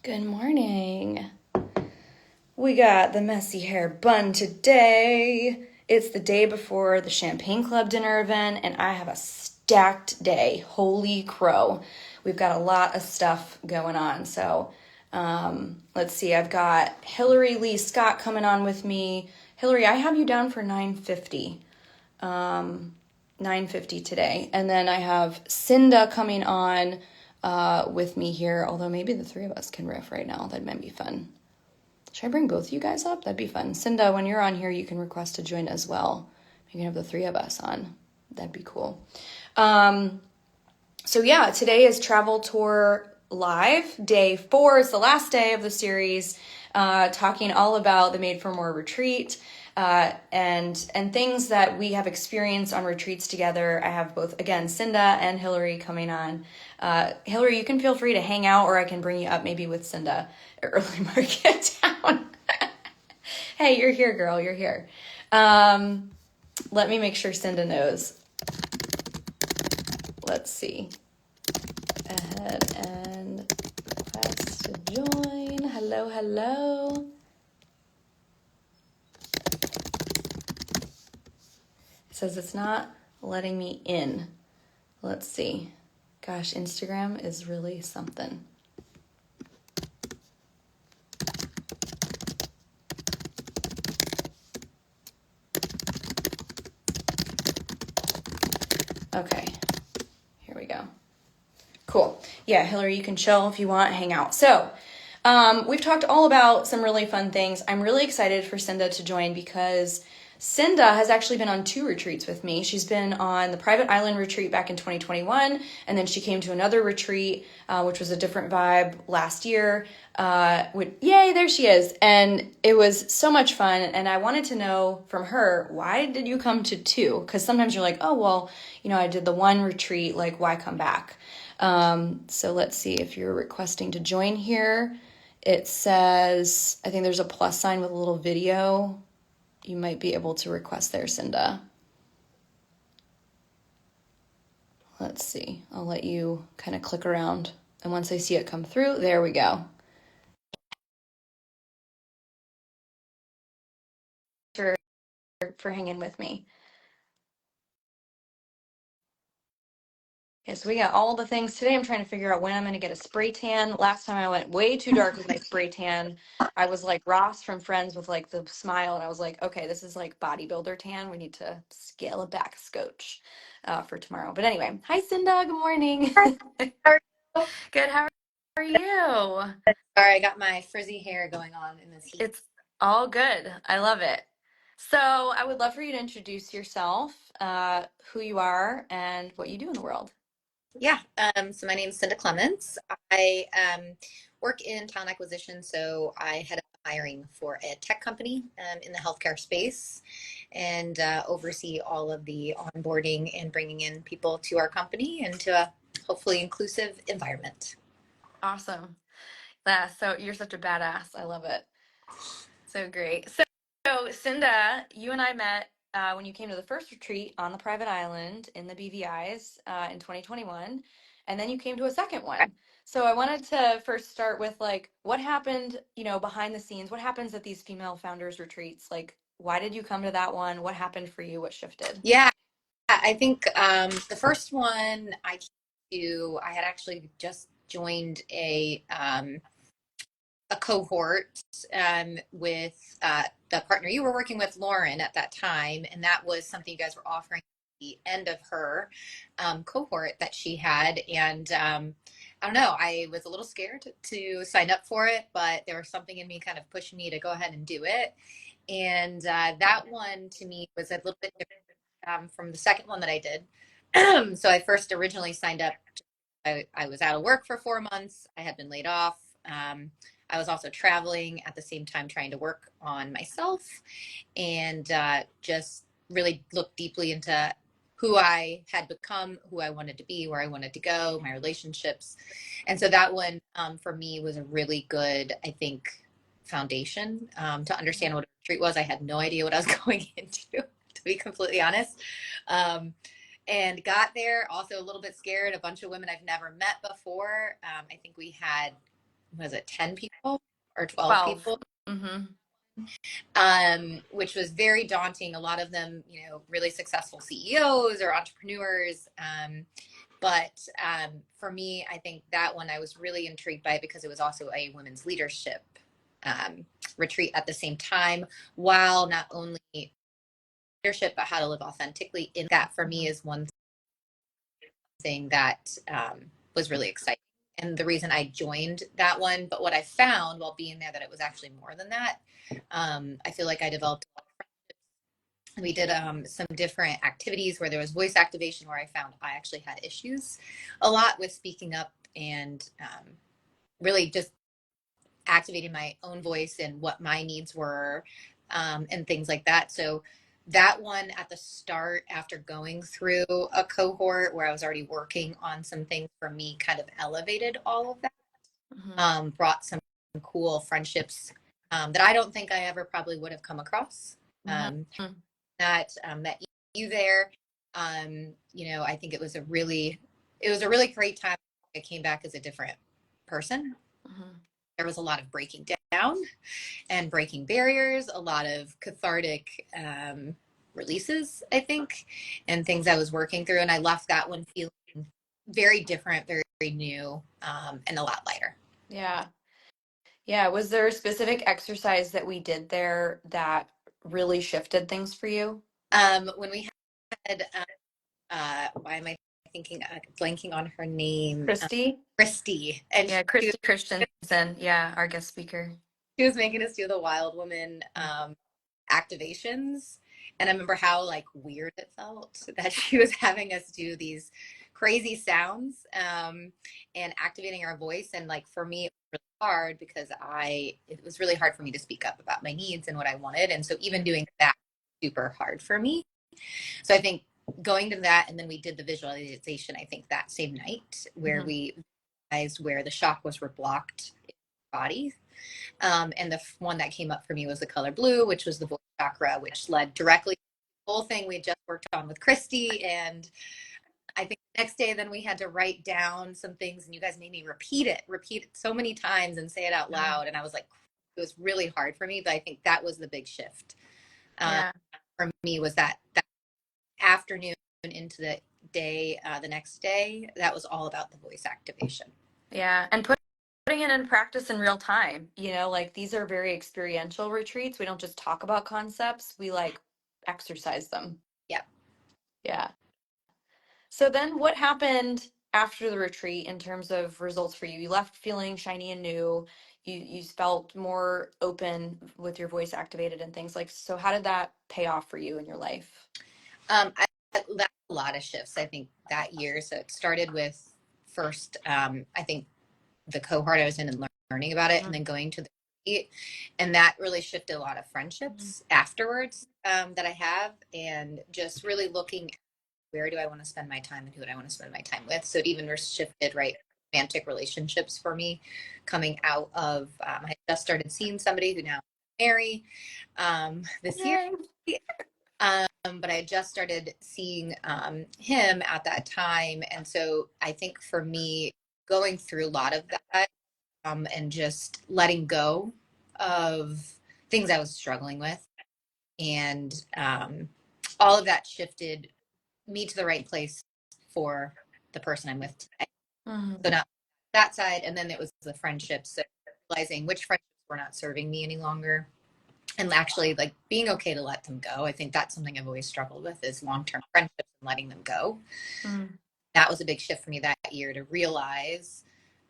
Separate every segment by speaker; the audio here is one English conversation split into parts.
Speaker 1: Good morning. We got the messy hair bun today. It's the day before the Champagne Club dinner event, and I have a stacked day. Holy crow. We've got a lot of stuff going on. So let's see. I've got Hillary Lee Scott coming on with me. Hillary, I have you down for 9:50. 9:50 today. And then I have Synda coming on with me here, although maybe the three of us can riff right now. That might be fun. Should I bring both of you guys up? That'd be fun. Synda, when you're on here, you can request to join as well. You can have the three of us on. That'd be cool. So yeah, today is Travel Tour Live. Day 4 is the last day of the series, talking all about the Made for More retreat. And things that we have experienced on retreats together. I have both, again, Synda and Hillary coming on. Hillary, you can feel free to hang out, or I can bring you up maybe with Synda at Early Market Town. Hey, you're here, girl. You're here. Let me make sure Synda knows. Let's see. Ahead and request to join. Hello, hello. It says it's not letting me in. Let's see. Gosh, Instagram is really something. Okay, here we go. Cool. Yeah, Hillary, you can chill if you want, hang out. So, we've talked all about some really fun things. I'm really excited for Synda to join because Synda has actually been on 2 retreats with me. She's been on the private island retreat back in 2021, and then she came to another retreat, which was a different vibe last year. Yay, there she is. And it was so much fun. And I wanted to know from her, why did you come to 2? Because sometimes you're like, oh, well, I did the 1 retreat, like, why come back? So let's see if you're requesting to join here. It says, I think there's a plus sign with a little video. You might be able to request there, Synda. Let's see. I'll let you kind of click around. And once I see it come through, there we go. For hanging with me. Okay, so we got all the things. Today I'm trying to figure out when I'm going to get a spray tan. Last time I went way too dark with my spray tan. I was like Ross from Friends with like the smile, and I was like, okay, this is like bodybuilder tan. We need to scale it back a scotch for tomorrow. But anyway, hi Synda, good morning.
Speaker 2: How are you?
Speaker 1: Good, how are you?
Speaker 2: Sorry, I got my frizzy hair going on in this heat.
Speaker 1: It's all good. I love it. So I would love for you to introduce yourself, who you are, and what you do in the world.
Speaker 2: Yeah, so my name is Cinda Clements. I work in talent acquisition, so I head up hiring for a tech company in the healthcare space and oversee all of the onboarding and bringing in people to our company and to a hopefully inclusive environment.
Speaker 1: Awesome. Yeah, so you're such a badass. I love it. So great. So Synda, you and I met when you came to the first retreat on the private island in the BVI's in 2021, and then you came to a second one. So I wanted to first start with like what happened, behind the scenes. What happens at these female founders retreats? Like, why did you come to that one? What happened for you? What shifted?
Speaker 2: Yeah, I think the first one I had actually just joined a cohort with the partner you were working with, Lauren, at that time, and that was something you guys were offering at the end of her cohort that she had, and I don't know, I was a little scared to sign up for it, but there was something in me kind of pushing me to go ahead and do it, and that one to me was a little bit different from the second one that I did. So I first originally signed up. I was out of work for 4 months. I had been laid off. I was also traveling at the same time, trying to work on myself and just really look deeply into who I had become, who I wanted to be, where I wanted to go, my relationships. And so that one for me was a really good, I think, foundation to understand what a retreat was. I had no idea what I was going into, to be completely honest. And got there also a little bit scared. A bunch of women I've never met before. I think we had was it 10 people or 12
Speaker 1: 12.
Speaker 2: people?
Speaker 1: Mm-hmm.
Speaker 2: Which was very daunting. A lot of them, really successful CEOs or entrepreneurs. But for me, I think that one I was really intrigued by because it was also a women's leadership um, retreat at the same time, while not only leadership, but how to live authentically. In that, for me, is one thing that was really exciting. And the reason I joined that one, but what I found while being there, that it was actually more than that. I feel like I developed, we did some different activities where there was voice activation, where I found I actually had issues a lot with speaking up and really just activating my own voice and what my needs were, and things like that. So that one at the start, after going through a cohort where I was already working on some things for me, kind of elevated all of that, brought some cool friendships that I don't think I ever probably would have come across.
Speaker 1: Mm-hmm.
Speaker 2: That met you there. I think it was a really great time. I came back as a different person.
Speaker 1: Mm-hmm.
Speaker 2: There was a lot of breaking down and breaking barriers, a lot of cathartic releases, I think, and things I was working through. And I left that one feeling very different, very, very new, and a lot lighter.
Speaker 1: Yeah. Yeah. Was there a specific exercise that we did there that really shifted things for you?
Speaker 2: When we had, why am I blanking on her name?
Speaker 1: Christy?
Speaker 2: Christy. And
Speaker 1: Yeah, Christy Christensen. Yeah, our guest speaker.
Speaker 2: she was making us do the Wild Woman activations. And I remember how like weird it felt that she was having us do these crazy sounds, and activating our voice. And like for me, it was really hard because it was really hard for me to speak up about my needs and what I wanted. And so even doing that was super hard for me. So I think going to that, and then we did the visualization, I think that same night, where
Speaker 1: Mm-hmm.
Speaker 2: we realized where the chakras were blocked in the body. And the one that came up for me was the color blue, which was the voice chakra, which led directly to the whole thing we just worked on with Christy. And I think the next day, then we had to write down some things, and you guys made me repeat it so many times and say it out loud. And I was like, it was really hard for me, but I think that was the big shift
Speaker 1: Yeah.
Speaker 2: for me, was that afternoon into the day, the next day, that was all about the voice activation.
Speaker 1: Yeah. And putting it in practice in real time, like these are very experiential retreats. We don't just talk about concepts, we like exercise them.
Speaker 2: Yeah.
Speaker 1: Yeah. So then what happened after the retreat in terms of results for you? You left feeling shiny and new. You felt more open with your voice activated and things like, so how did that pay off for you in your life?
Speaker 2: That's a lot of shifts, I think, that year. So it started with first, I think, the cohort I was in and learning about it, and then going to the retreat. And that really shifted a lot of
Speaker 1: Mm-hmm.
Speaker 2: friendships afterwards, that I have, and just really looking at where do I want to spend my time and who do I want to spend my time with. So it even shifted, right, romantic relationships for me coming out of, I just started seeing somebody who now marry this year.
Speaker 1: Yay.
Speaker 2: But I just started seeing him at that time. And so I think for me, going through a lot of that, and just letting go of things I was struggling with, and all of that shifted me to the right place for the person I'm with today. So
Speaker 1: Mm-hmm.
Speaker 2: now that side, and then it was the friendships, so realizing which friendships were not serving me any longer, and actually like being okay to let them go. I think that's something I've always struggled with, is long-term friendships and letting them go.
Speaker 1: Mm-hmm.
Speaker 2: That was a big shift for me that year, to realize,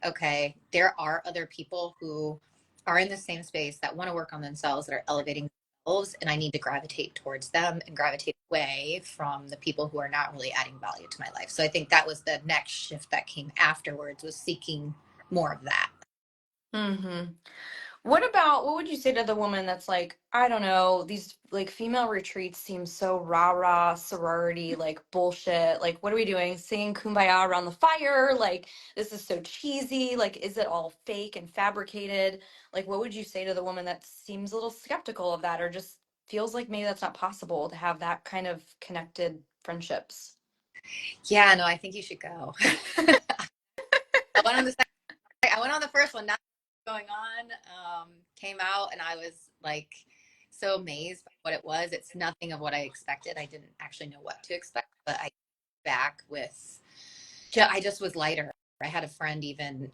Speaker 2: okay, there are other people who are in the same space that want to work on themselves, that are elevating themselves, and I need to gravitate towards them and gravitate away from the people who are not really adding value to my life. So I think that was the next shift that came afterwards, was seeking more of that.
Speaker 1: Mm-hmm. What would you say to the woman that's like, I don't know, these like female retreats seem so rah-rah sorority, like bullshit. Like, what are we doing? Singing Kumbaya around the fire? Like, this is so cheesy. Like, is it all fake and fabricated? Like, what would you say to the woman that seems a little skeptical of that, or just feels like maybe that's not possible to have that kind of connected friendships?
Speaker 2: Yeah, no, I think you should go. I went on the first one, not going on. Came out and I was like so amazed by what it was. It's nothing of what I expected. I didn't actually know what to expect, but I back with, I just was lighter. I had a friend even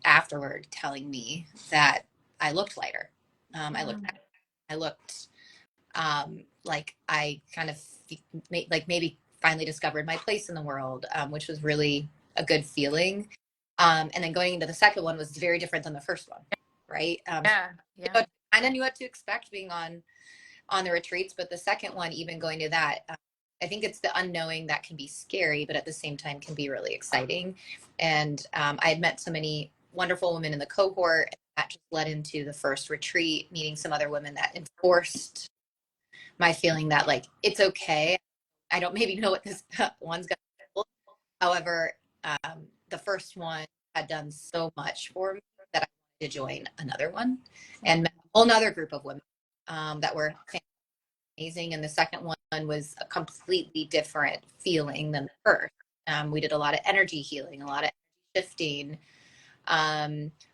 Speaker 2: afterward telling me that I looked lighter.
Speaker 1: Mm.
Speaker 2: I looked like I kind of like maybe finally discovered my place in the world, which was really a good feeling. And then going into the second one was very different than the first one, right?
Speaker 1: Yeah, yeah.
Speaker 2: So I kind of knew what to expect being on the retreats, but the second one, even going to that, I think it's the unknowing that can be scary, but at the same time can be really exciting. And I had met so many wonderful women in the cohort, and that just led into the first retreat, meeting some other women that enforced my feeling that like it's okay. I don't maybe know what this one's gonna do. However, the first one had done so much for me that I wanted to join another one and met a whole other group of women that were amazing. And the second one was a completely different feeling than the first. We did a lot of energy healing, a lot of shifting.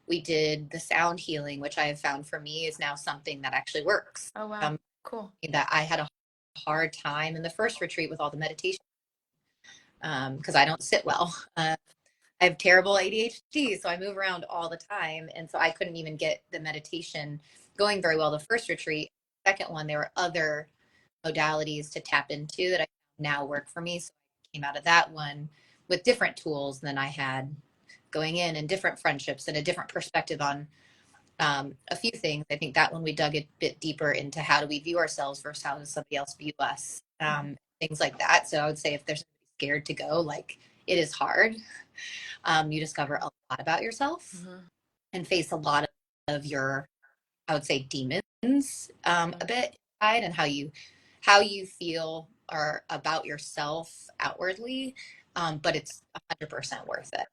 Speaker 2: We did the sound healing, which I have found for me is now something that actually works.
Speaker 1: Oh, wow. Cool.
Speaker 2: That I had a hard time in the first retreat with all the meditation because I don't sit well. I have terrible ADHD, so I move around all the time. And so I couldn't even get the meditation going very well the first retreat. Second one, there were other modalities to tap into that I now work for me. So I came out of that one with different tools than I had going in and different friendships and a different perspective on a few things. I think that when we dug a bit deeper into how do we view ourselves versus how does somebody else view us, things like that. So I would say if there's scared to go, like it is hard. You discover a lot about yourself
Speaker 1: Mm-hmm.
Speaker 2: and face a lot of your, I would say, demons a bit inside, and how you feel or about yourself outwardly. But it's 100% worth it.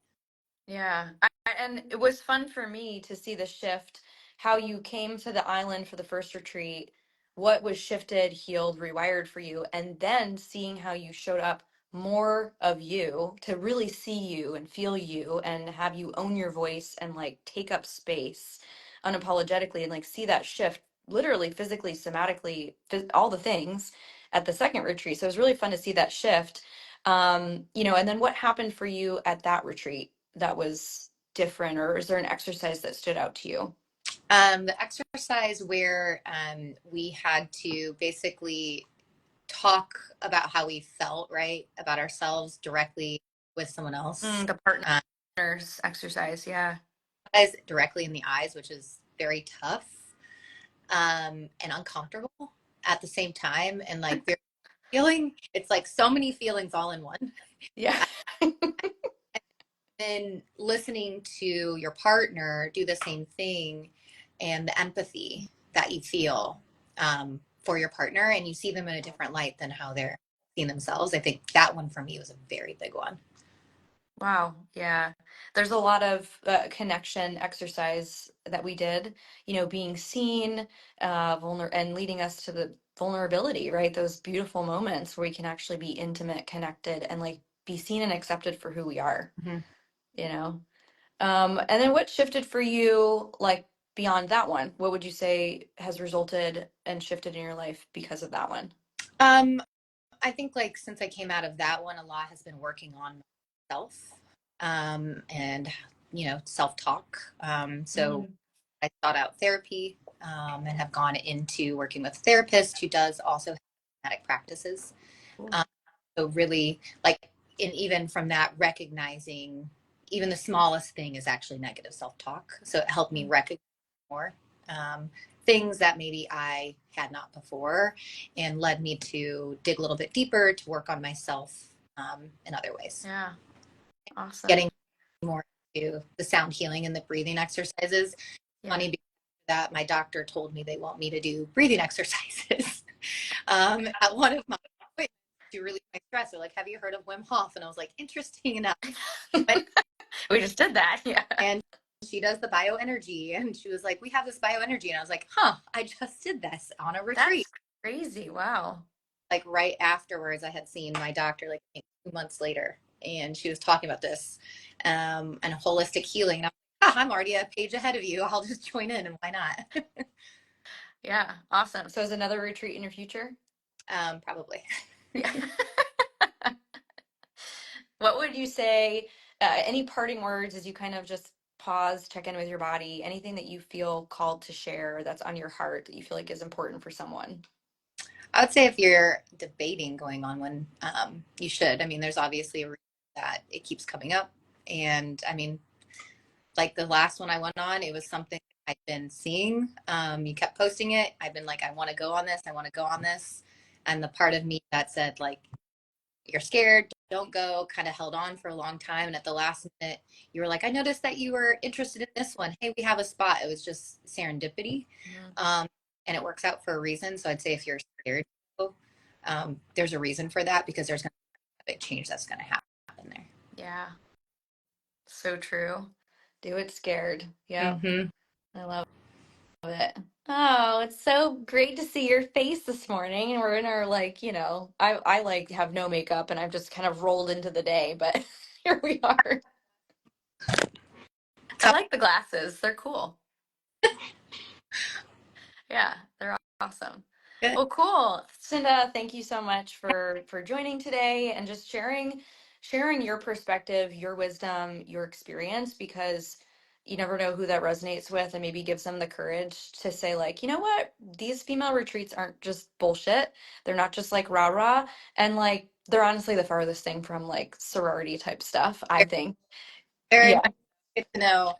Speaker 1: Yeah. And it was fun for me to see the shift, how you came to the island for the first retreat, what was shifted, healed, rewired for you, and then seeing how you showed up more of you to really see you and feel you and have you own your voice and like take up space unapologetically and like see that shift literally, physically, somatically, all the things at the second retreat. So it was really fun to see that shift. And then what happened for you at that retreat that was different, or is there an exercise that stood out to you?
Speaker 2: The exercise where we had to basically talk about how we felt, right, about ourselves directly with someone else,
Speaker 1: The partners exercise, yeah.
Speaker 2: as directly in the eyes, which is very tough and uncomfortable at the same time, and like very feeling. It's like so many feelings all in one.
Speaker 1: Yeah.
Speaker 2: Then listening to your partner do the same thing and the empathy that you feel for your partner, and you see them in a different light than how they're seeing themselves. I think that one for me was a very big one.
Speaker 1: Wow. Yeah. There's a lot of connection exercise that we did, being seen, and leading us to the vulnerability, right? Those beautiful moments where we can actually be intimate, connected, and like be seen and accepted for who we are,
Speaker 2: Mm-hmm.
Speaker 1: you know? And then what shifted for you, like beyond that one? What would you say has resulted and shifted in your life because of that one?
Speaker 2: Um, I think like since I came out of that one, a lot has been working on myself and self-talk. So
Speaker 1: Mm.
Speaker 2: I sought out therapy and have gone into working with a therapist who does also have somatic practices.
Speaker 1: Cool.
Speaker 2: Um, so really like, and even from that, recognizing even the smallest thing is actually negative self-talk. So it helped me
Speaker 1: Mm.
Speaker 2: recognize more um, things that maybe I had not before, and led me to dig a little bit deeper to work on myself in other ways.
Speaker 1: Yeah. Awesome.
Speaker 2: Getting more into the sound healing and the breathing exercises.
Speaker 1: Yeah.
Speaker 2: Funny because that my doctor told me they want me to do breathing exercises at one of my appointments to relieve my stress. They're like, "Have you heard of Wim Hof?" And I was like, "Interesting enough." But
Speaker 1: We just did that. Yeah.
Speaker 2: and she does the bioenergy, and she was like, "We have this bioenergy," and I was like, "Huh, I just did this on a retreat."
Speaker 1: That's crazy. Wow.
Speaker 2: Like right afterwards, I had seen my doctor like I think 2 months later, and she was talking about this and holistic healing. And I'm like, yeah, I'm already a page ahead of you. I'll just join in and why not?
Speaker 1: Yeah, awesome. So is another retreat in your future?
Speaker 2: Probably.
Speaker 1: Yeah. What would you say, any parting words as you kind of just pause, check in with your body, anything that you feel called to share that's on your heart that you feel like is important for someone?
Speaker 2: I would say if you're debating going on one, you should. I mean, there's obviously a reason that it keeps coming up. And I mean, like the last one I went on, it was something I'd been seeing. You kept posting it. I've been like, I want to go on this. I want to go on this. And the part of me that said, like, you're scared, don't go, kind of held on for a long time. And at the last minute, you were like, I noticed that you were interested in this one. Hey, we have a spot. It was just serendipity.
Speaker 1: Mhm.
Speaker 2: Um, and it works out for a reason. So I'd say if you're scared, there's a reason for that because there's going to be a big change that's going to happen there.
Speaker 1: Yeah, so true. Do it scared. Yep,
Speaker 2: Mm-hmm.
Speaker 1: I love it. Oh, it's so great to see your face this morning. And we're in our like, I like have no makeup and I've just kind of rolled into the day, but here we are. I like the glasses. They're cool. Yeah, they're awesome.
Speaker 2: Good.
Speaker 1: Well, cool. Cinda, thank you so much for joining today and just sharing your perspective, your wisdom, your experience because you never know who that resonates with and maybe gives them the courage to say like, you know what? These female retreats aren't just bullshit. They're not just like rah-rah and like they're honestly the farthest thing from like sorority type stuff, I think.
Speaker 2: Very
Speaker 1: Yeah.
Speaker 2: much good to know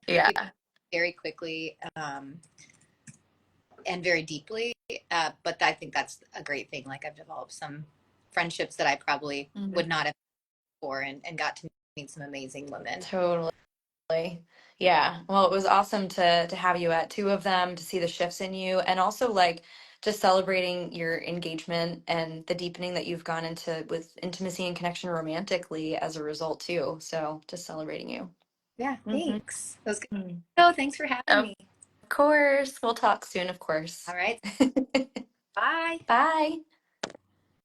Speaker 1: Yeah.
Speaker 2: people very quickly and very deeply. But I think that's a great thing. Like I've developed some friendships that I probably
Speaker 1: Mhm.
Speaker 2: would not have before and got to meet some amazing women.
Speaker 1: Totally. Yeah. Well, it was awesome to have you at two of them, to see the shifts in you, and also like just celebrating your engagement and the deepening that you've gone into with intimacy and connection romantically as a result too. So just celebrating you.
Speaker 2: Yeah,
Speaker 1: Hmm.
Speaker 2: thanks. That was good. So thanks for having
Speaker 1: Of
Speaker 2: me.
Speaker 1: course. We'll talk soon, of
Speaker 2: All
Speaker 1: course.
Speaker 2: right. Bye.
Speaker 1: Bye.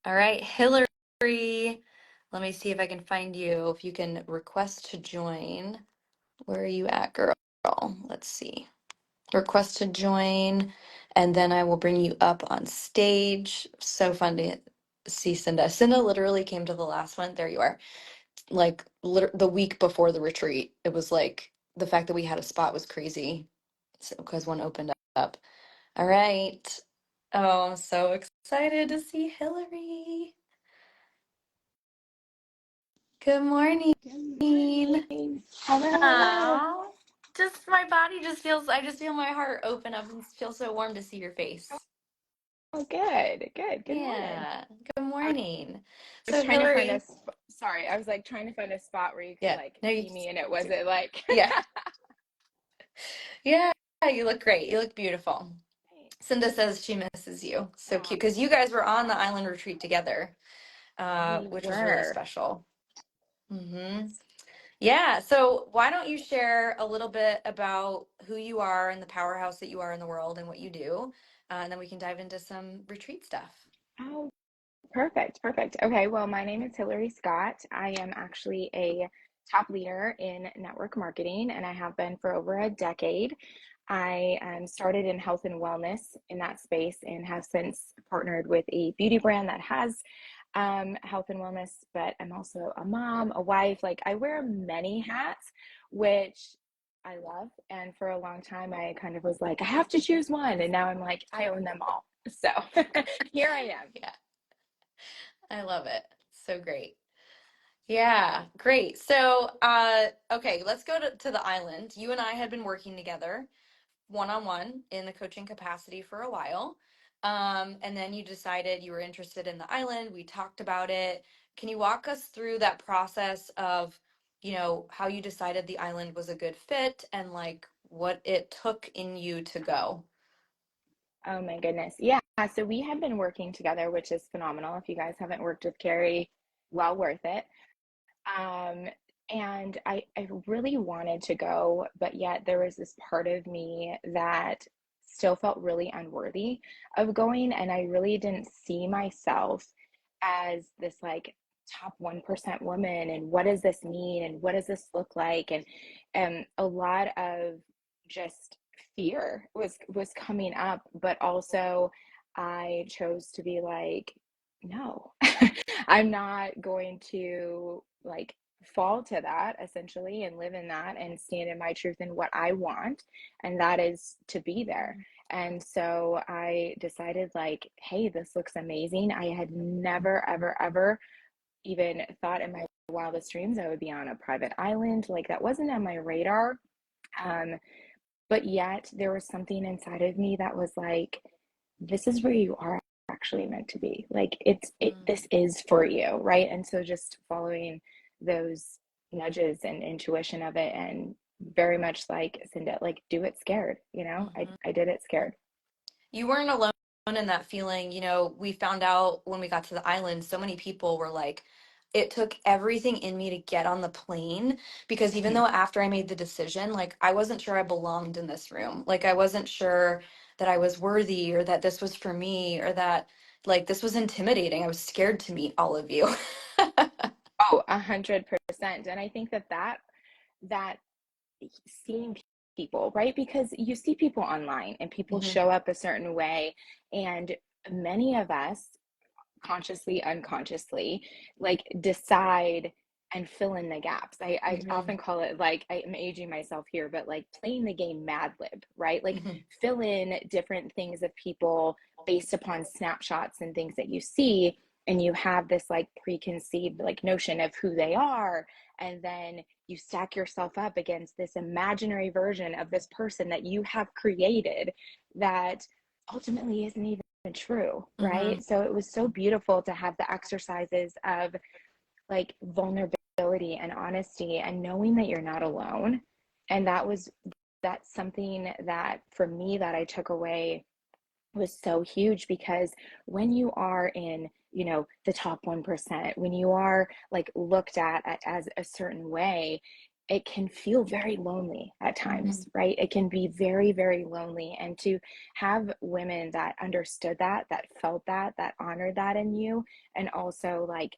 Speaker 1: All right, Hillary. Let me see if I can find you. If you can request to join. Where are you at, girl? Let's see. Request to join, and then I will bring you up on stage. So fun to see Cinda. Cinda literally came to the last one. There you are. Like the week before the retreat. It was like the fact that we had a spot was crazy because one opened up. All right. Oh, I'm so excited to see Hillary. Good morning.
Speaker 3: Good morning. Hello, hello.
Speaker 1: Aw. Just my body just feels, I just feel my heart open up and feel so warm to see your face.
Speaker 3: Oh, good, good. Good morning.
Speaker 1: Yeah. Good
Speaker 3: I
Speaker 1: morning.
Speaker 3: was
Speaker 1: So
Speaker 3: trying to find a
Speaker 1: Hillary,
Speaker 3: sorry, I was like trying to find a spot where you could
Speaker 1: yeah,
Speaker 3: like
Speaker 1: no,
Speaker 3: see me and it wasn't like
Speaker 1: yeah, yeah, you look great. You look beautiful. Cinda says she misses you. So
Speaker 3: Aw,
Speaker 1: cute because you guys were on the island retreat together,
Speaker 3: we
Speaker 1: which was really
Speaker 3: were.
Speaker 1: special. Hmm. Yeah. So why don't you share a little bit about who you are and the powerhouse that you are in the world and what you do, and then we can dive into some retreat stuff.
Speaker 3: Oh, perfect, perfect. Okay, well, my name is Hillary Scott. I am actually a top leader in network marketing, and I have been for over a decade. I started in health and wellness in that space and have since partnered with a beauty brand that has health and wellness, but I'm also a mom, a wife. Like I wear many hats, which I love. And for a long time, I kind of was like, I have to choose one. And now I'm like, I own them all. So here I am.
Speaker 1: Yeah, I love it. So great. Yeah, great. So, okay, let's go to the island. You and I had been working together one on one in the coaching capacity for a while. And then you decided you were interested in the island. We talked about it. Can you walk us through that process of, how you decided the island was a good fit and like what it took in you to go?
Speaker 3: Oh my goodness. Yeah. So we had been working together, which is phenomenal. If you guys haven't worked with Carrie, well worth it. Um, and I really wanted to go, but yet there was this part of me that still felt really unworthy of going. And I really didn't see myself as this like top 1% woman, and what does this mean, and what does this look like, and a lot of just fear was coming up, but also I chose to be like, no, I'm not going to like fall to that essentially and live in that and stand in my truth and what I want, and that is to be there. And so I decided, like, hey, this looks amazing. I had never, ever, ever even thought in my wildest dreams I would be on a private island. Like, that wasn't on my radar. Um, but yet there was something inside of me that was like, this is where you are actually meant to be. Like, this is for you, right? And so just following those nudges and intuition of it, and very much like Synda, like, do it scared, I did it scared.
Speaker 1: You weren't alone in that feeling. You know, we found out when we got to the island, so many people were like, it took everything in me to get on the plane, because even
Speaker 3: Mhm.
Speaker 1: though after I made the decision, like, I wasn't sure I belonged in this room. Like, I wasn't sure that I was worthy, or that this was for me, or that, like, this was intimidating. I was scared to meet all of you.
Speaker 3: Oh, 100%. And I think that seeing people, right? Because you see people online and people
Speaker 1: Hmm.
Speaker 3: show up a certain way, and many of us, consciously, unconsciously, like, decide and fill in the gaps. I
Speaker 1: Hmm.
Speaker 3: often call it, like, I'm aging myself here, but like playing the game Mad Lib, right? Like,
Speaker 1: Hmm.
Speaker 3: fill in different things of people based upon snapshots and things that you see, and you have this like preconceived like notion of who they are, and then you stack yourself up against this imaginary version of this person that you have created that ultimately isn't even true,
Speaker 1: Hmm.
Speaker 3: right? So it was so beautiful to have the exercises of like vulnerability and honesty and knowing that you're not alone. And that's something that for me that I took away was so huge, because when you are in, the top 1%, when you are like looked at as a certain way, it can feel very lonely at
Speaker 1: Hmm.
Speaker 3: times, right? It can be very, very lonely. And to have women that understood that felt that honored that in you, and also like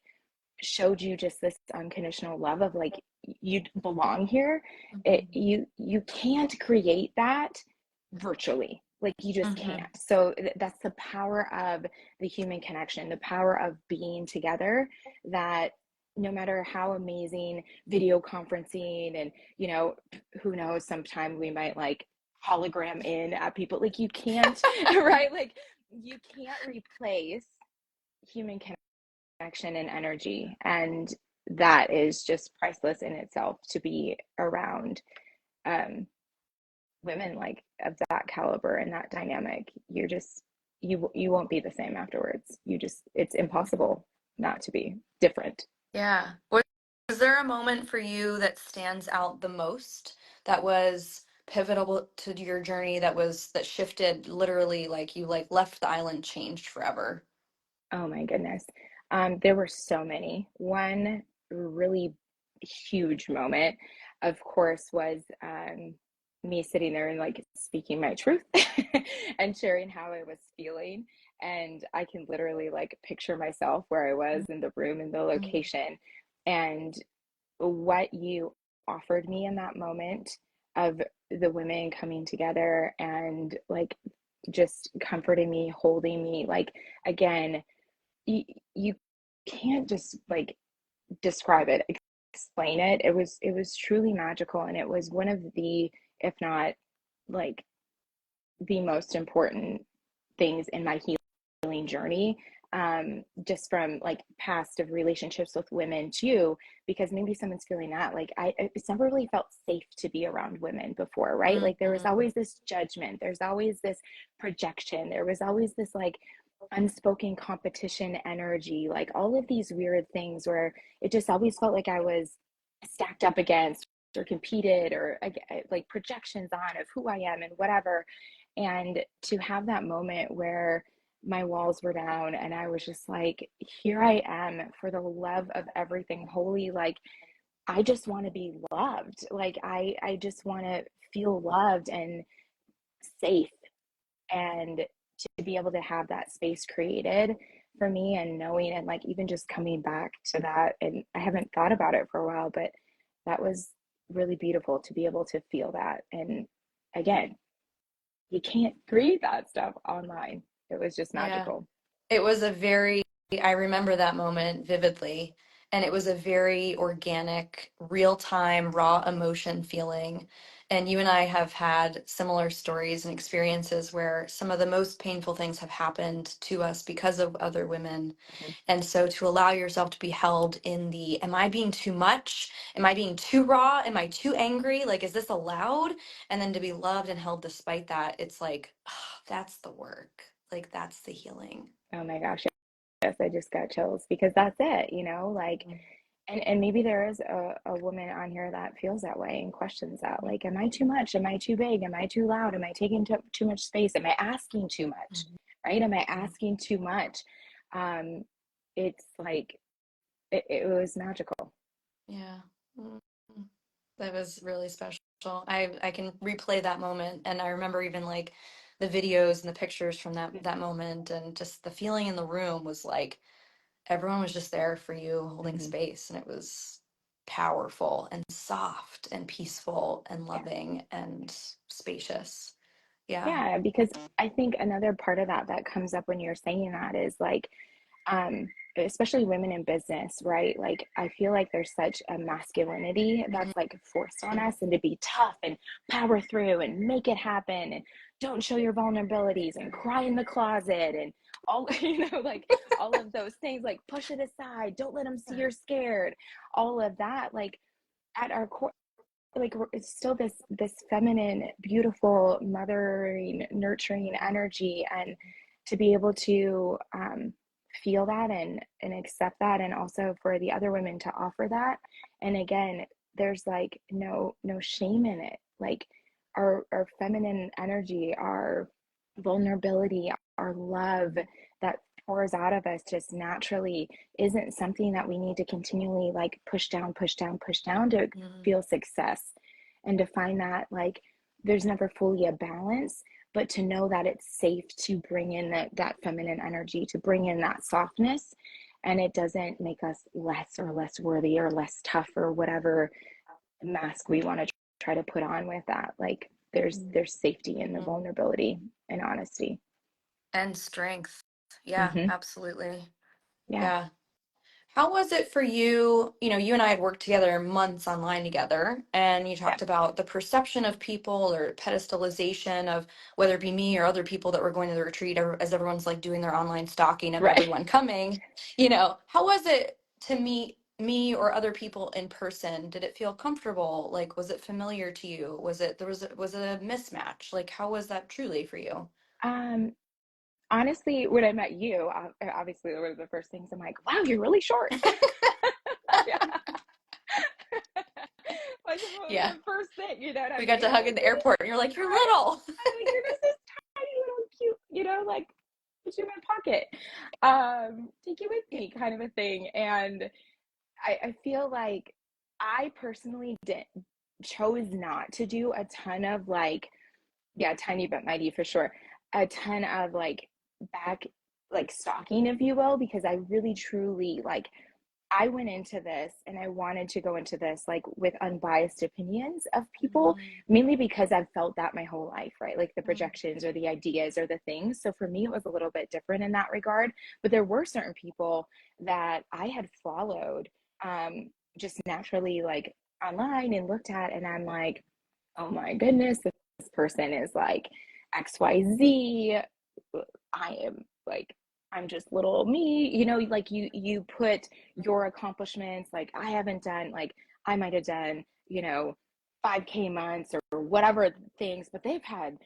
Speaker 3: showed you just this unconditional love of like, you belong here. You can't create that virtually, like, you just
Speaker 1: Hmm.
Speaker 3: can't. So that's the power of the human connection, the power of being together, that no matter how amazing video conferencing and, who knows, sometime we might like hologram in at people, like, you can't right, like, you can't replace human connection and energy. And that is just priceless in itself, to be around um, women like of that caliber and that dynamic. You won't be the same afterwards. It's impossible not to be different.
Speaker 1: Yeah. Was there a moment for you that stands out the most, that was pivotal to your journey, that shifted literally, like, you like left the island changed forever?
Speaker 3: Oh my goodness. There were so many. One really huge moment, of course, was me sitting there and like speaking my truth and sharing how I was feeling. And I can literally like picture myself where I was in the room and the
Speaker 1: Mhm.
Speaker 3: location. And what you offered me in that moment of the women coming together and like just comforting me, holding me, like, again, you can't just like describe it, explain it. It was truly magical, and it was one of the, if not like the most important things in my healing journey. Just from like past of relationships with women too, because maybe someone's feeling that like it's never really felt safe to be around women before, right? Like, there was
Speaker 1: Mhm.
Speaker 3: always this judgment, there's always this projection, there was always this like unspoken competition energy, like all of these weird things where it just always felt like I was stacked up against or competed or like projections on of who I am and whatever. And to have that moment where my walls were down and I was just like, here I am for the love of everything holy. Like, I just want to be loved. Like, I just want to feel loved and safe, and to be able to have that space created for me, and knowing, and like even just coming back to that, and I haven't thought about it for a while, but that was really beautiful to be able to feel that. And again, you can't create that stuff online. It was just
Speaker 1: Yeah.
Speaker 3: magical.
Speaker 1: It was a very, I remember that moment vividly, and it was a very organic, real-time, raw emotion feeling. And you and I have had similar stories and experiences where some of the most painful things have happened to us because of other women.
Speaker 3: Mhm.
Speaker 1: And so to allow yourself to be held in the, am I being too much? Am I being too raw? Am I too angry? Like, is this allowed? And then to be loved and held despite that, it's like, that's the work. Like, that's the healing.
Speaker 3: Oh my gosh, yes, I just got chills because that's it, like, and maybe there is a woman on here that feels that way and questions that, like, am I too much? Am I too big? Am I too loud? Am I taking too much space? Am I asking too much?
Speaker 1: Mhm.
Speaker 3: Right? Am I asking too much? Um, it's like it was magical.
Speaker 1: Yeah. Mm. That was really special. I can replay that moment, and I remember even like the videos and the pictures from that moment, and just the feeling in the room was like everyone was just there for you holding
Speaker 3: Hmm.
Speaker 1: space, and it was powerful and soft and peaceful and
Speaker 3: Yeah.
Speaker 1: loving and spacious. Yeah.
Speaker 3: Yeah, because I think another part of that comes up when you're saying that is like, um, especially women in business, right? Like, I feel like there's such a masculinity
Speaker 1: Mhm.
Speaker 3: that's like forced on us, and to be tough and power through and make it happen, and don't show your vulnerabilities and cry in the closet and all, like all of those things, like push it aside, don't let them see you're scared, all of that, like at our core, like it's still this feminine, beautiful, mothering, nurturing energy, and to be able to feel that and accept that, and also for the other women to offer that. And again, there's like no shame in it. Like our feminine energy, our vulnerability, our love that pours out of us just naturally isn't something that we need to continually like push down to
Speaker 1: Mhm.
Speaker 3: feel success. And to find that like there's never fully a balance, but to know that it's safe to bring in that feminine energy, to bring in that softness, and it doesn't make us less or less worthy or less tough or whatever mask we want to try to put on with that. Like there's safety in the
Speaker 1: Mhm.
Speaker 3: vulnerability and honesty.
Speaker 1: And strength. Yeah,
Speaker 3: Hmm.
Speaker 1: absolutely.
Speaker 3: Yeah.
Speaker 1: Yeah. How was it for you? You know, you and I had worked together months online together, and you
Speaker 3: Yeah.
Speaker 1: talked about the perception of people or pedestalization of whether it be me or other people that were going to the retreat as everyone's like doing their online stalking of
Speaker 3: Right.
Speaker 1: everyone coming. You know, how was it to meet me or other people in person? Did it feel comfortable? Like, was it familiar to you? Was it a mismatch? Like, how was that truly for you?
Speaker 3: um Honestly, when I met you, obviously one of the first things I'm like, wow, you're really short. Yeah. Like
Speaker 1: Yeah.
Speaker 3: the first thing, and
Speaker 1: We
Speaker 3: I'm
Speaker 1: got to
Speaker 3: like,
Speaker 1: hug in the airport, and you're like, you're little.
Speaker 3: I'm like, you're just this tiny little cute, like put you in my pocket, take you with me, kind of a thing. And I feel like I personally did chose not to do a ton of like, yeah, tiny but mighty for sure, a ton of like back, like stalking, if you will, because I really truly like I went into this and I wanted to go into this like with unbiased opinions of people,
Speaker 1: Mhm.
Speaker 3: mainly because I've felt that my whole life, right? Like the
Speaker 1: Mhm.
Speaker 3: projections or the ideas or the things. So for me, it was a little bit different in that regard. But there were certain people that I had followed just naturally, like online, and looked at, and I'm like, oh my goodness, this person is like XYZ. I am like, I'm just little me, like you put your accomplishments, like I haven't done, like I might have done, 5K months or whatever things, but they've had,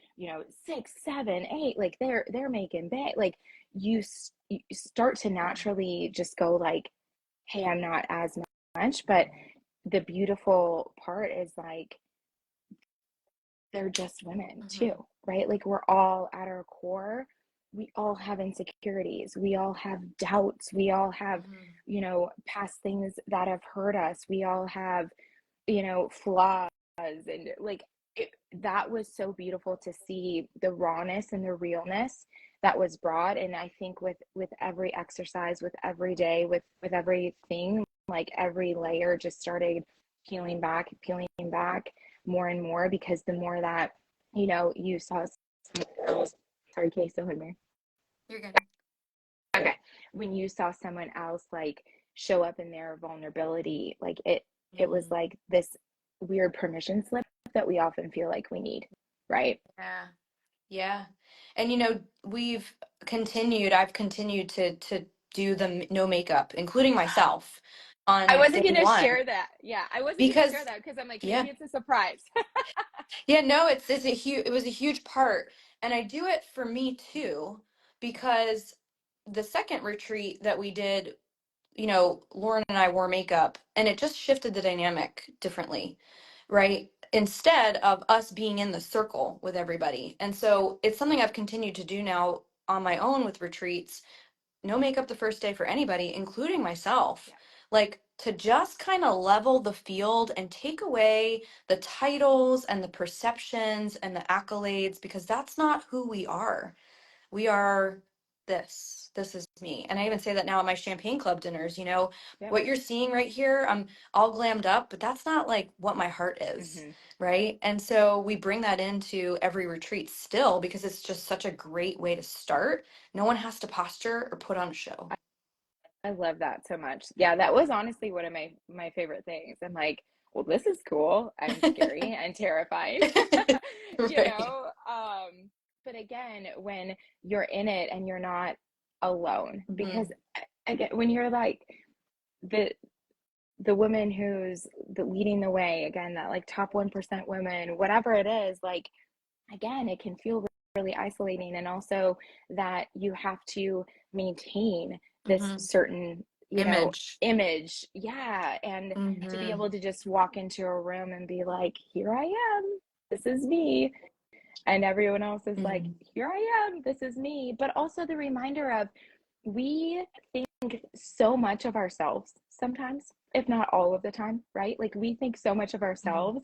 Speaker 3: 6, 7, 8, like they're making big, like you start to naturally just go like, hey, I'm not as much. But the beautiful part is like they're just women too,
Speaker 1: Mhm.
Speaker 3: right? Like we're all at our core, we all have insecurities, we all have doubts, we all have,
Speaker 1: Mhm.
Speaker 3: past things that have hurt us, we all have, flaws. And like that was so beautiful to see the rawness and the realness that was brought. And I think with every exercise, with every day, with everything, like every layer just started peeling back more and more, because the more that, you saw someone else. Sorry, Kay, still with me?
Speaker 1: You're good.
Speaker 3: Okay. When you saw someone else like show up in their vulnerability, like it was
Speaker 1: Mm.
Speaker 3: like this weird permission slip that we often feel like we need, right?
Speaker 1: Yeah. Yeah. And I've continued to do the no makeup, including myself,
Speaker 3: I
Speaker 1: on
Speaker 3: wasn't
Speaker 1: day
Speaker 3: gonna
Speaker 1: one
Speaker 3: share that. Yeah, I wasn't gonna share
Speaker 1: because
Speaker 3: that because I'm like,
Speaker 1: yeah.
Speaker 3: maybe it's a surprise.
Speaker 1: Yeah, no, it was a huge part. And I do it for me too, because the second retreat that we did, Lauren and I wore makeup and it just shifted the dynamic differently, right? Instead of us being in the circle with everybody. And
Speaker 3: Yep.
Speaker 1: so it's something I've continued to do now on my own with retreats. No makeup the first day for anybody, including myself.
Speaker 3: Yep.
Speaker 1: Like to just kind of level the field and take away the titles and the perceptions and the accolades, because that's not who we are. We are this. This is me. And I even say that now at my champagne club dinners,
Speaker 3: Yep.
Speaker 1: what you're seeing right here, I'm all glammed up, but that's not like what my heart is,
Speaker 3: Mm-hmm.
Speaker 1: right? And so we bring that into every retreat still, because it's just such a great way to start. No one has to posture or put on a show.
Speaker 3: I love that so much. Yeah, that was honestly one of my favorite things. I'm like, well, this is cool and scary and terrifying, you
Speaker 1: Right.
Speaker 3: know. But again, when you're in it and you're not alone, because
Speaker 1: Hmm.
Speaker 3: again, when you're like the the woman who's leading the way, again, that like top 1% women, whatever it is, like again, it can feel really isolating. And also that you have to maintain this
Speaker 1: Hmm.
Speaker 3: certain,
Speaker 1: Image.
Speaker 3: image. Yeah. And to be
Speaker 1: Hmm.
Speaker 3: able to just walk into a room and be like, here I am, this is me. And everyone else is like,
Speaker 1: Hmm.
Speaker 3: here I am, this is me. But also the reminder of, we think so much of ourselves sometimes, if not all of the time, right? Like we think so much of
Speaker 1: Hmm.
Speaker 3: ourselves,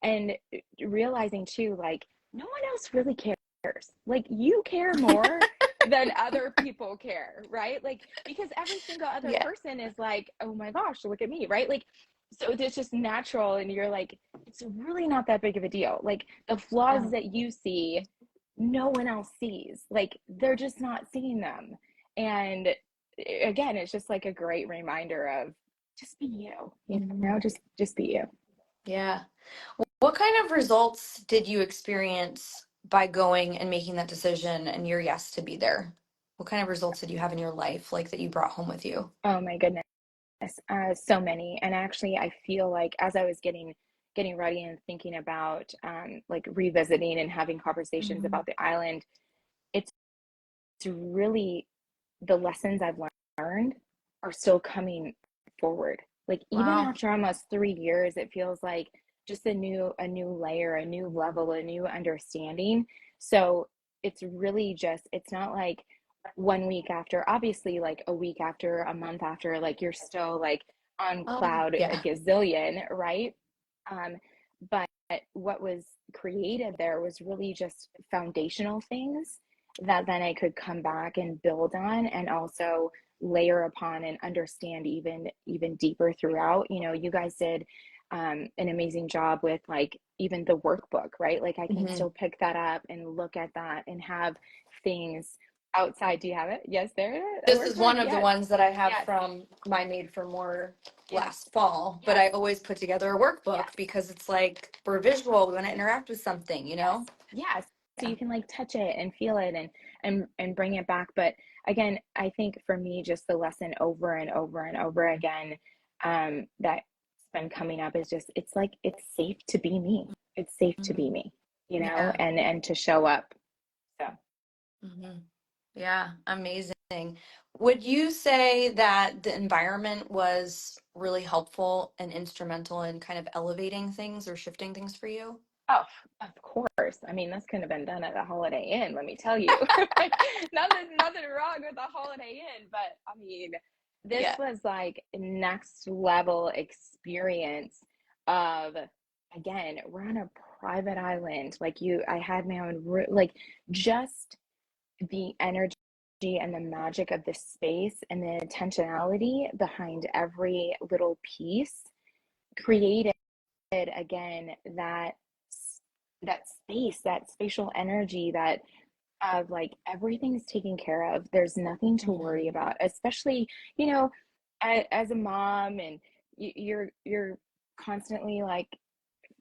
Speaker 3: and realizing too, like no one else really cares. Like you care more than other people care, right? Like because every single other
Speaker 1: Yeah.
Speaker 3: person is like, oh my gosh, look at me, right? Like so it's just natural, and you're like, it's really not that big of a deal. Like the
Speaker 1: Yeah.
Speaker 3: flaws that you see, no one else sees. Like they're just not seeing them. And again, it's just like a great reminder of just be you, just be you.
Speaker 1: Yeah. What kind of results did you experience by going and making that decision and your yes to be there? What kind of results did you have in your life, like that you brought home with you?
Speaker 3: Oh my goodness. So many. And actually I feel like as I was getting ready and thinking about like revisiting and having conversations
Speaker 1: Hmm.
Speaker 3: about the island, it's really the lessons I've learned are still coming forward. Like even
Speaker 1: Wow.
Speaker 3: after almost 3 years, it feels like just a new layer, a new level, a new understanding. So it's really just, it's not like 1 week after, obviously like a week after, a month after, like you're still like on cloud a
Speaker 1: Yeah.
Speaker 3: gazillion, right? Um, but what was created there was really just foundational things that then I could come back and build on, and also layer upon and understand even deeper throughout. You guys did an amazing job with like even the workbook, right? Like I can
Speaker 1: Hmm.
Speaker 3: still pick that up and look at that and have things outside. Do you have it? Yes, there it is. A
Speaker 1: This is
Speaker 3: workbook.
Speaker 1: one of the
Speaker 3: Yes,
Speaker 1: ones that I have
Speaker 3: yes,
Speaker 1: from my Made for More
Speaker 3: yes,
Speaker 1: last fall, but
Speaker 3: yes,
Speaker 1: I always put together a workbook
Speaker 3: yes.
Speaker 1: because it's like we're visual, we want to interact with something, you
Speaker 3: Yes.
Speaker 1: know?
Speaker 3: Yes. So
Speaker 1: Yeah.
Speaker 3: you can like touch it and feel it and bring it back. But again, I think for me, just the lesson over and over and over again, that's been coming up is just, it's like it's safe to be me. It's safe to be
Speaker 1: Mhm.
Speaker 3: me,
Speaker 1: Yeah.
Speaker 3: and to show up. So
Speaker 1: Hmm. Yeah, amazing. Would you say that the environment was really helpful and instrumental in kind of elevating things or shifting things for you?
Speaker 3: oh, of course. I mean, this couldn't have been done at a Holiday Inn, let me tell you. Nothing wrong with a Holiday Inn, but I mean, this
Speaker 1: Yeah.
Speaker 3: was like next level experience of, again, we're on a private island. Like I had my own room, like just the energy and the magic of this space and the intentionality behind every little piece created again that space, that spatial energy, that of like everything's taken care of. There's nothing to worry
Speaker 1: Mhm.
Speaker 3: about, especially, you know, as a mom, and you're constantly like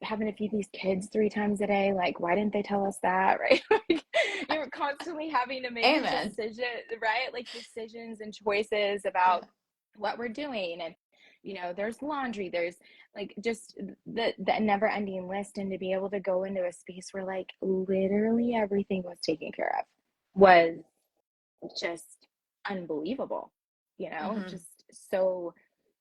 Speaker 3: having to feed these kids 3 times a day. Like, why didn't they tell us that? Right? Like, you're constantly having to make
Speaker 1: Amen.
Speaker 3: decisions, right? Like decisions and choices about
Speaker 1: Yeah.
Speaker 3: what we're doing. And, there's laundry, there's like just the never ending list. And to be able to go into a space where like literally everything was taken care of was just unbelievable,
Speaker 1: Hmm.
Speaker 3: just so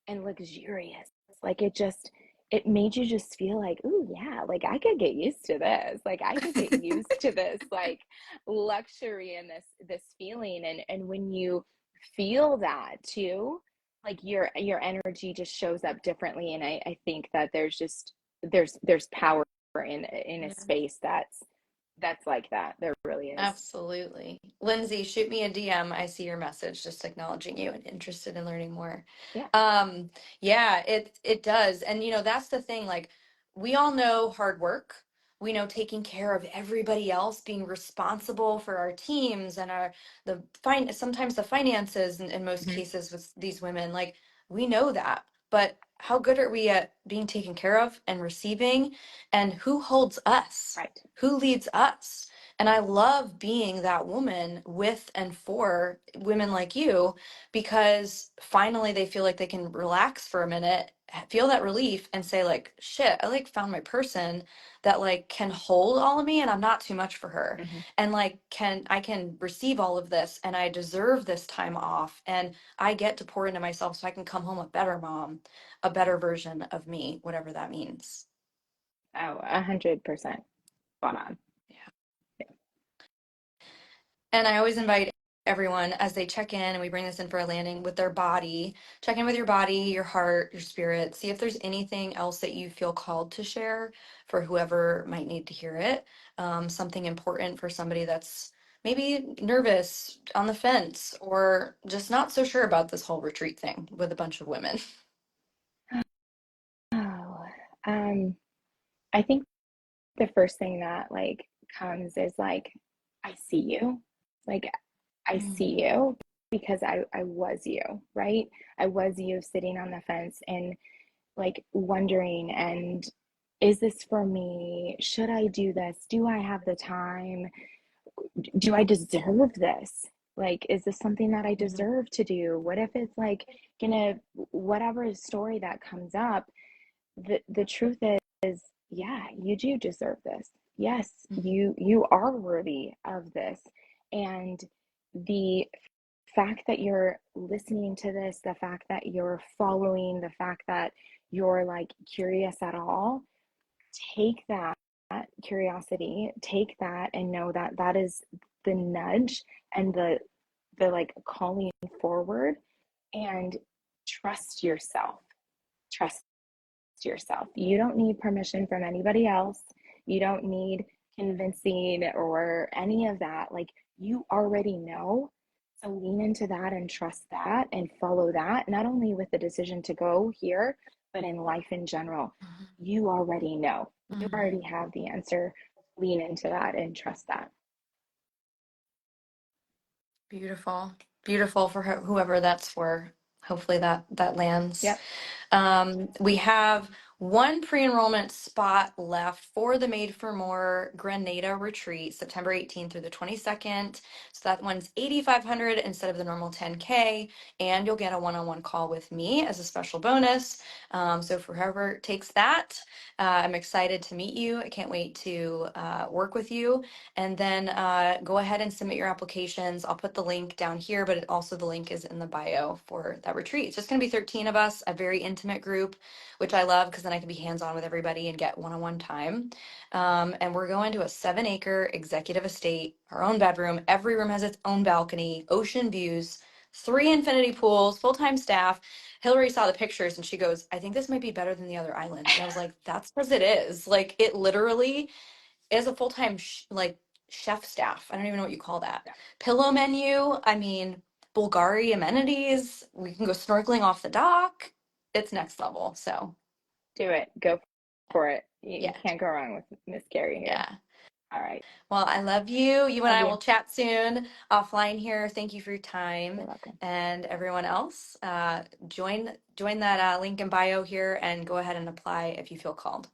Speaker 3: and luxurious. Like it made you just feel like, ooh, yeah, like I could get used to this. Like I could get used to this like luxury and this feeling. And when you feel that too, like your energy just shows up differently. And I think that there's power in a space that's like that. There really is.
Speaker 1: Absolutely. Lindsay, shoot me a DM. I see your message, just acknowledging you and interested in learning more.
Speaker 3: Yeah.
Speaker 1: Um, yeah, it does. And that's the thing, like we all know hard work. We know taking care of everybody else, being responsible for our teams and sometimes the finances in most
Speaker 2: Mhm.
Speaker 1: cases with these women, like we know that. But how good are we at being taken care of and receiving? And who holds us?
Speaker 3: Right.
Speaker 1: Who leads us? And I love being that woman with and for women like you because finally they feel like they can relax for a minute, feel that relief and say like, shit, I like found my person that like can hold all of me and I'm not too much for her.
Speaker 3: Mm-hmm.
Speaker 1: And like I can receive all of this and I deserve this time off and I get to pour into myself so I can come home a better mom, a better version of me, whatever that means.
Speaker 3: Oh, 100% spot on.
Speaker 1: And I always invite everyone as they check in and we bring this in for a landing with their body, check in with your body, your heart, your spirit, see if there's anything else that you feel called to share for whoever might need to hear it. Something important for somebody that's maybe nervous, on the fence, or just not so sure about this whole retreat thing with a bunch of women.
Speaker 3: Oh, I think the first thing that like comes is like, I see you. Like, I
Speaker 1: Mm,
Speaker 3: see you because I was you, right? I was you sitting on the fence and like wondering, and is this for me? Should I do this? Do I have the time? Do I deserve this? Like, is this something that I
Speaker 1: mhm,
Speaker 3: deserve to do? What if it's like gonna, whatever story that comes up, the truth is, yeah, you do deserve this. Yes,
Speaker 1: mhm,
Speaker 3: you are worthy of this. And the fact that you're listening to this, the fact that you're following, the fact that you're like curious at all, take that curiosity, take that and know that that is the nudge and the like calling forward, and trust yourself. Trust yourself. You don't need permission from anybody else. You don't need convincing or any of that. Like, you already know. So lean into that and trust that and follow that, not only with the decision to go here, but in life in general. You already know. You
Speaker 1: mhm.
Speaker 3: already have the answer. Lean into that and trust that.
Speaker 1: Beautiful. Beautiful for whoever that's for. Hopefully that lands.
Speaker 3: Yep.
Speaker 1: We have one pre-enrollment spot left for the Made for More Grenada retreat, September 18th through the 22nd. So that one's 8,500 instead of the normal 10K, and you'll get a one-on-one call with me as a special bonus. So for whoever takes that, I'm excited to meet you. I can't wait to work with you. And then go ahead and submit your applications. I'll put the link down here, but also the link is in the bio for that retreat. It's just going to be 13 of us, a very intimate group, which I love because then I can be hands on with everybody and get one on one time. And we're going to a 7-acre executive estate, our own bedroom. Every room has its own balcony, ocean views, 3 infinity pools, full time staff. Hillary saw the pictures and she goes, I think this might be better than the other island. And I was like, that's because it is. Like, it literally is a full-time like chef staff. I don't even know what you call that. Pillow menu. I mean, Bulgari amenities. We can go snorkeling off the dock. It's next level. So
Speaker 3: Do it. Go for it. You
Speaker 1: yeah,
Speaker 3: can't go wrong with Miss Carrie here.
Speaker 1: yeah.
Speaker 3: All right.
Speaker 1: Well, I love you. You and
Speaker 3: Love
Speaker 1: I
Speaker 3: you.
Speaker 1: will chat soon offline here. Thank you for your
Speaker 3: You're
Speaker 1: time.
Speaker 3: welcome.
Speaker 1: And everyone else, join that link in bio here and go ahead and apply if you feel called.